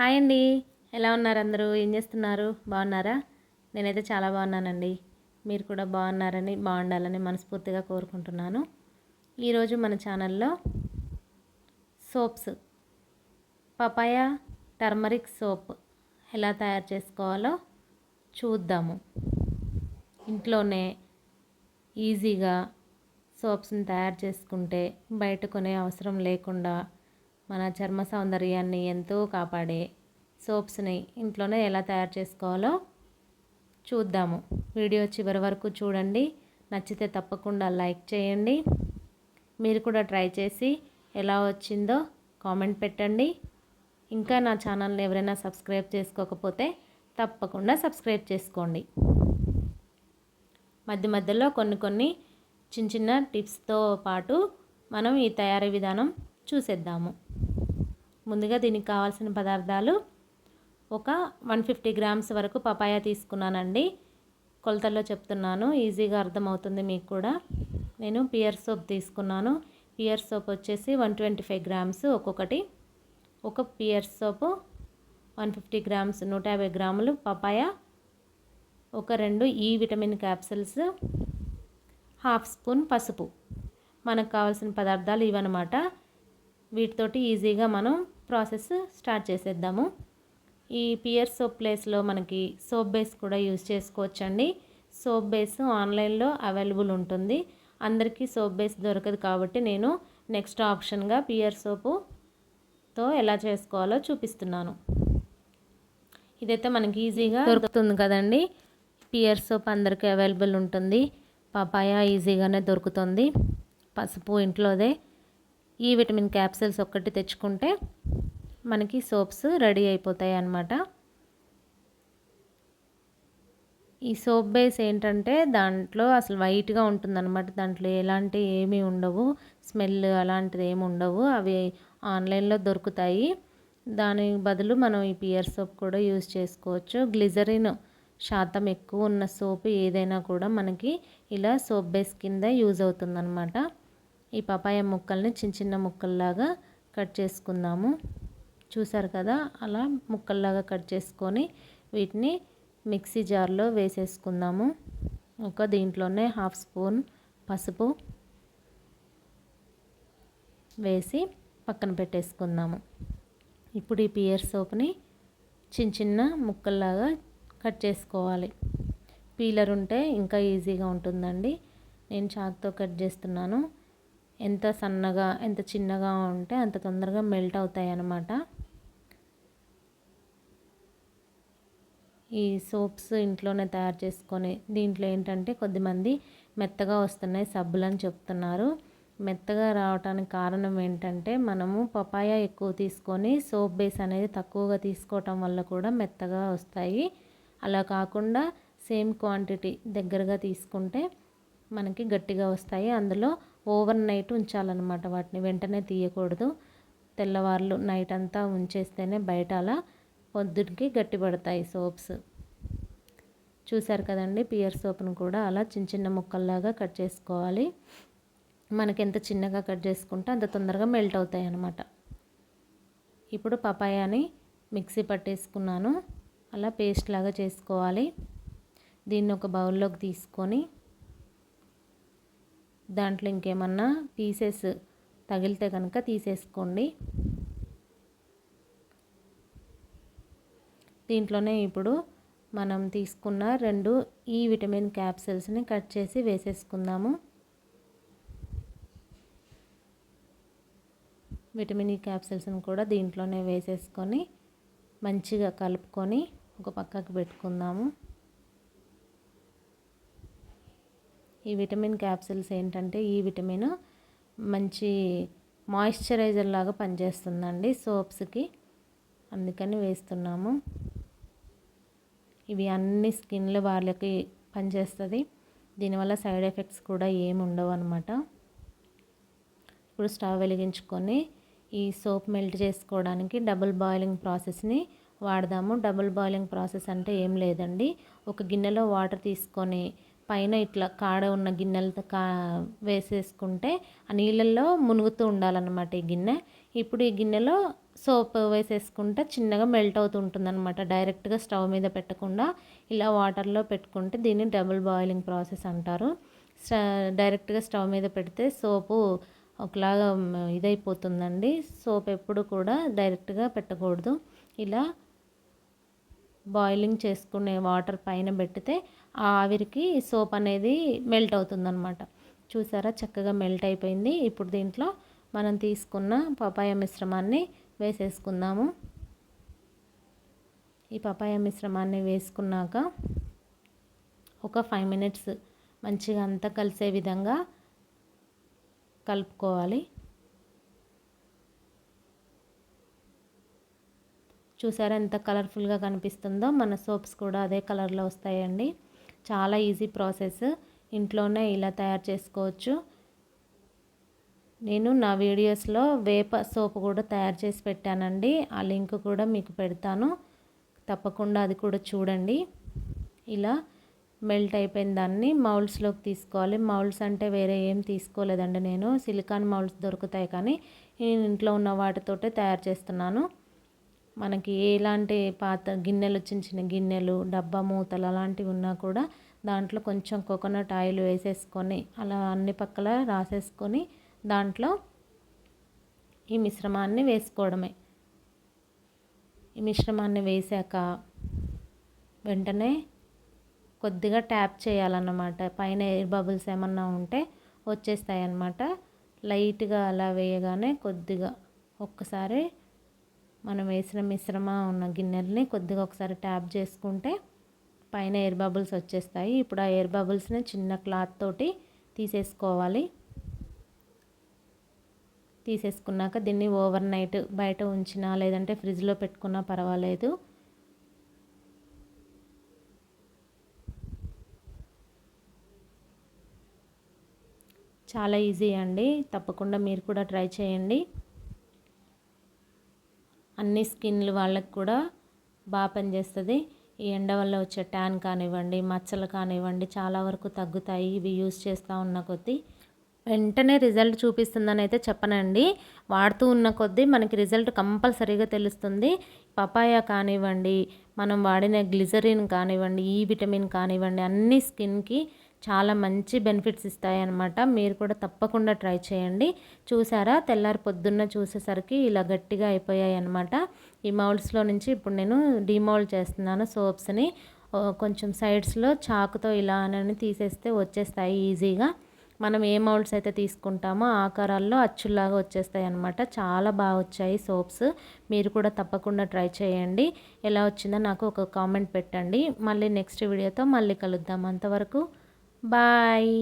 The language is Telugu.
హాయ్ అండి. ఎలా ఉన్నారు అందరూ? ఏం చేస్తున్నారు? బాగున్నారా? నేనైతే చాలా బాగున్నానండి. మీరు కూడా బాగుండాలని మనస్ఫూర్తిగా కోరుకుంటున్నాను. ఈరోజు మన ఛానల్లో సోప్స్, పపాయ టర్మరిక్ సోప్ ఎలా తయారు చేసుకోవాలో చూద్దాము. ఇంట్లోనే ఈజీగా సోప్స్ని తయారు చేసుకుంటే బయట కొనే అవసరం లేకుండా మన చర్మ సౌందర్యాన్ని ఎంతో కాపాడే సోప్స్ని ఇంట్లోనే ఎలా తయారు చేసుకోవాలో చూద్దాము. వీడియో చివరి వరకు చూడండి. నచ్చితే తప్పకుండా లైక్ చేయండి. మీరు కూడా ట్రై చేసి ఎలా వచ్చిందో కామెంట్ పెట్టండి. ఇంకా నా ఛానల్ని ఎవరైనా సబ్స్క్రైబ్ చేసుకోకపోతే తప్పకుండా సబ్స్క్రైబ్ చేసుకోండి. మధ్య మధ్యలో కొన్ని చిన్న టిప్స్తో పాటు మనం ఈ తయారీ విధానం చూసేద్దాము. ముందుగా దీనికి కావాల్సిన పదార్థాలు ఒక 150 గ్రామ్స్ వరకు పపాయ తీసుకున్నానండి. కొలతల్లో చెప్తున్నాను, ఈజీగా అర్థమవుతుంది మీకు కూడా. నేను పియర్ సోప్ తీసుకున్నాను. పియర్ సోప్ వచ్చేసి 125 గ్రామ్స్ ఒక్కొక్కటి. ఒక పియర్ సోపు 150 గ్రామ్స్ 150 గ్రాములు పపాయ, ఒక 2 ఈ విటమిన్ క్యాప్సిల్స్, హాఫ్ స్పూన్ పసుపు. మనకు కావాల్సిన పదార్థాలు ఇవన్నమాట. వీటితోటి ఈజీగా మనం ప్రాసెస్ స్టార్ట్ చేసేద్దాము. ఈ పియర్ సోప్ ప్లేస్లో మనకి సోప్ బేస్ కూడా యూజ్ చేసుకోవచ్చండి. సోప్ బేస్ ఆన్లైన్లో అవైలబుల్ ఉంటుంది. అందరికీ సోప్ బేస్ దొరకదు కాబట్టి నేను నెక్స్ట్ ఆప్షన్గా పియర్ సోపుతో ఎలా చేసుకోవాలో చూపిస్తున్నాను. ఇదైతే మనకి ఈజీగా దొరుకుతుంది కదండి. పియర్ సోప్ అందరికీ అవైలబుల్ ఉంటుంది. పపాయ ఈజీగానే దొరుకుతుంది. పసుపు ఇంట్లోదే. ఈ విటమిన్ క్యాప్సిల్స్ ఒక్కటి తెచ్చుకుంటే మనకి సోప్స్ రెడీ అయిపోతాయి అన్నమాట. ఈ సోప్ బేస్ ఏంటంటే దాంట్లో అసలు వైట్గా ఉంటుందన్నమాట. దాంట్లో ఎలాంటి ఏమీ ఉండవు, స్మెల్ అలాంటిది ఏమి ఉండవు. అవి ఆన్లైన్లో దొరుకుతాయి. దాని బదులు మనం ఈ పియర్ సోప్ కూడా యూజ్ చేసుకోవచ్చు. గ్లిజరిన్ శాతం ఎక్కువ ఉన్న సోప్ ఏదైనా కూడా మనకి ఇలా సోప్ బేస్ కింద యూజ్ అవుతుందన్నమాట. ఈ పపాయ ముక్కల్ని చిన్న ముక్కల్లాగా కట్ చేసుకుందాము. చూసారు కదా, అలా ముక్కల్లాగా కట్ చేసుకొని వీటిని మిక్సీ జార్లో వేసేసుకుందాము. దీంట్లోనే హాఫ్ స్పూన్ పసుపు వేసి పక్కన పెట్టేసుకుందాము. ఇప్పుడు ఈ పియర్ సోప్ని చిన్న ముక్కల్లాగా కట్ చేసుకోవాలి. పీలర్ ఉంటే ఇంకా ఈజీగా ఉంటుందండి. నేను చాకుతో కట్ చేస్తున్నాను. ఎంత సన్నగా ఎంత చిన్నగా ఉంటే అంత తొందరగా మెల్ట్ అవుతాయి అన్నమాట. ఈ సోప్స్ ఇంట్లోనే తయారు చేసుకొని దీంట్లో ఏంటంటే కొద్దిమంది మెత్తగా వస్తున్నాయి సబ్బులని చెప్తున్నారు. మెత్తగా రావడానికి కారణం ఏంటంటే మనము పపాయ ఎక్కువ తీసుకొని సోప్ బేస్ అనేది తక్కువగా తీసుకోవటం వల్ల కూడా మెత్తగా వస్తాయి. అలా కాకుండా సేమ్ క్వాంటిటీ దగ్గరగా తీసుకుంటే మనకి గట్టిగా వస్తాయి. అందులో ఓవర్ నైట్ ఉంచాలన్నమాట. వాటిని వెంటనే తీయకూడదు. తెల్లవార్లు నైట్ అంతా ఉంచేస్తేనే బయట అలా పొద్దుటికి గట్టిపడతాయి సోప్స్. చూసారు కదండి, పియర్ సోప్ను కూడా అలా చిన్న ముక్కల్లాగా కట్ చేసుకోవాలి. మనకి ఎంత చిన్నగా కట్ చేసుకుంటే అంత తొందరగా మెల్ట్ అవుతాయి అన్నమాట. ఇప్పుడు పపాయాని మిక్సీ పట్టేసుకున్నాను. అలా పేస్ట్ లాగా చేసుకోవాలి. దీన్ని ఒక బౌల్లోకి తీసుకొని దాంట్లో ఇంకేమన్నా పీసెస్ తగిలితే కనుక తీసేసుకోండి. దీంట్లోనే ఇప్పుడు మనం తీసుకున్న 2 ఈ విటమిన్ క్యాప్సిల్స్ని కట్ చేసి వేసేసుకుందాము. విటమిన్ ఈ క్యాప్సిల్స్ని కూడా దీంట్లోనే వేసేసుకొని మంచిగా కలుపుకొని ఒక పక్కకు పెట్టుకుందాము. ఈ విటమిన్ క్యాప్సిల్స్ ఏంటంటే ఈ విటమిన్ మంచి మాయిశ్చరైజర్ లాగా పనిచేస్తుందండి సోప్స్కి, అందుకని వేస్తున్నాము. ఇవి అన్ని స్కిన్ల వాళ్ళకి పనిచేస్తుంది. దీనివల్ల సైడ్ ఎఫెక్ట్స్ కూడా ఏమి ఉండవు అన్నమాట. ఇప్పుడు స్టవ్ వెలిగించుకొని ఈ సోప్ మెల్ట్ చేసుకోవడానికి డబుల్ బాయిలింగ్ ప్రాసెస్ని వాడదాము. డబుల్ బాయిలింగ్ ప్రాసెస్ అంటే ఏం లేదండి, ఒక గిన్నెలో వాటర్ తీసుకొని పైన ఇట్లా కాడ ఉన్న గిన్నెలతో వేసేసుకుంటే ఆ నీళ్ళల్లో మునుగుతూ ఉండాలన్నమాట ఈ గిన్నె. ఇప్పుడు ఈ గిన్నెలో సోప్ వేసేసుకుంటే చిన్నగా మెల్ట్ అవుతూ ఉంటుందన్నమాట. డైరెక్ట్గా స్టవ్ మీద పెట్టకుండా ఇలా వాటర్లో పెట్టుకుంటే దీన్ని డబుల్ బాయిలింగ్ ప్రాసెస్ అంటారు. డైరెక్ట్గా స్టవ్ మీద పెడితే సోపు ఒకలాగా ఇదైపోతుందండి. సోప్ ఎప్పుడు కూడా డైరెక్ట్గా పెట్టకూడదు. ఇలా బాయిలింగ్ చేసుకునే వాటర్ పైన పెడితే ఆ ఆవిరికి సోప్ అనేది మెల్ట్ అవుతుందన్నమాట. చూసారా, చక్కగా మెల్ట్ అయిపోయింది. ఇప్పుడు దీంట్లో మనం తీసుకున్న పపాయ మిశ్రమాన్ని వేసేసుకుందాము. ఈ పపాయ మిశ్రమాన్ని వేసుకున్నాక ఒక 5 మినిట్స్ మంచిగా అంతా కలిసే విధంగా కలుపుకోవాలి. చూసారా ఎంత కలర్ఫుల్గా కనిపిస్తుందో. మన సోప్స్ కూడా అదే కలర్లో వస్తాయండి. చాలా ఈజీ ప్రాసెస్, ఇంట్లోనే ఇలా తయారు చేసుకోవచ్చు. నేను నా వీడియోస్లో వేప సోప్ కూడా తయారు చేసి పెట్టానండి. ఆ లింక్ కూడా మీకు పెడతాను, తప్పకుండా అది కూడా చూడండి. ఇలా మెల్ట్ అయిపోయిన దాన్ని మౌల్డ్స్లోకి తీసుకోవాలి. మౌల్డ్స్ అంటే వేరే ఏం తీసుకోలేదండి, నేను సిలికాన్ మౌల్డ్స్ దొరుకుతాయి, కానీ నేను ఇంట్లో ఉన్న వాటితోటే తయారు చేస్తున్నాను. మనకి ఎలాంటి పాత గిన్నెలు, చిన్న చిన్న గిన్నెలు, డబ్బా మూతలు అలాంటివి ఉన్నా కూడా దాంట్లో కొంచెం కోకోనట్ ఆయిల్ వేసేసుకొని అలా అన్ని పక్కల రాసేసుకొని దాంట్లో ఈ మిశ్రమాన్ని వేసుకోవడమే. ఈ మిశ్రమాన్ని వేసాక వెంటనే కొద్దిగా ట్యాప్ చేయాలన్నమాట. పైన ఎయిర్ బబుల్స్ ఏమన్నా ఉంటే వచ్చేస్తాయి అన్నమాట. లైట్గా అలా వేయగానే కొద్దిగా ఒక్కసారి మనం వేసిన మిశ్రమం ఉన్న గిన్నెల్ని కొద్దిగా ఒకసారి ట్యాప్ చేసుకుంటే పైన ఎయిర్ బబుల్స్ వచ్చేస్తాయి. ఇప్పుడు ఆ ఎయిర్ బబుల్స్ని చిన్న క్లాత్ తోటి తీసేసుకోవాలి. తీసేసుకున్నాక దీన్ని ఓవర్ నైట్ బయట ఉంచినా లేదంటే ఫ్రిడ్జ్లో పెట్టుకున్నా పర్వాలేదు. చాలా ఈజీ అండి, తప్పకుండా మీరు కూడా ట్రై చేయండి. అన్ని స్కిన్లు వాళ్ళకి కూడా బాగా పనిచేస్తుంది. ఈ ఎండ వల్ల వచ్చే ట్యాన్ కానివ్వండి, మచ్చలు కానివ్వండి, చాలా వరకు తగ్గుతాయి ఇవి యూస్ చేస్తూ ఉన్న కొద్దీ. వెంటనే రిజల్ట్ చూపిస్తుందని అయితే చెప్పనండి, వాడుతూ ఉన్న కొద్దీ మనకి రిజల్ట్ కంపల్సరీగా తెలుస్తుంది. పపాయ కానివ్వండి, మనం వాడిన గ్లిజరిన్ కానివ్వండి, ఈ విటమిన్ కానివ్వండి, అన్ని స్కిన్కి చాలా మంచి బెనిఫిట్స్ ఇస్తాయి అన్నమాట. మీరు కూడా తప్పకుండా ట్రై చేయండి. చూసారా, తెల్లారి పొద్దున్న చూసేసరికి ఇలా గట్టిగా అయిపోయాయి అన్నమాట. ఈ మౌల్డ్స్లో నుంచి ఇప్పుడు నేను డిమౌల్డ్ చేస్తున్నాను సోప్స్ని. కొంచెం సైడ్స్లో చాకుతో ఇలా అని తీసేస్తే వచ్చేస్తాయి ఈజీగా. మనం ఏ మౌల్డ్స్ అయితే తీసుకుంటామో ఆకారాల్లో అచ్చుల్లాగా వచ్చేస్తాయి అన్నమాట. చాలా బాగా వచ్చాయి సోప్స్. మీరు కూడా తప్పకుండా ట్రై చేయండి. ఎలా వచ్చిందో నాకు ఒక కామెంట్ పెట్టండి. మళ్ళీ నెక్స్ట్ వీడియోతో మళ్ళీ కలుద్దాం. అంతవరకు బాయ్.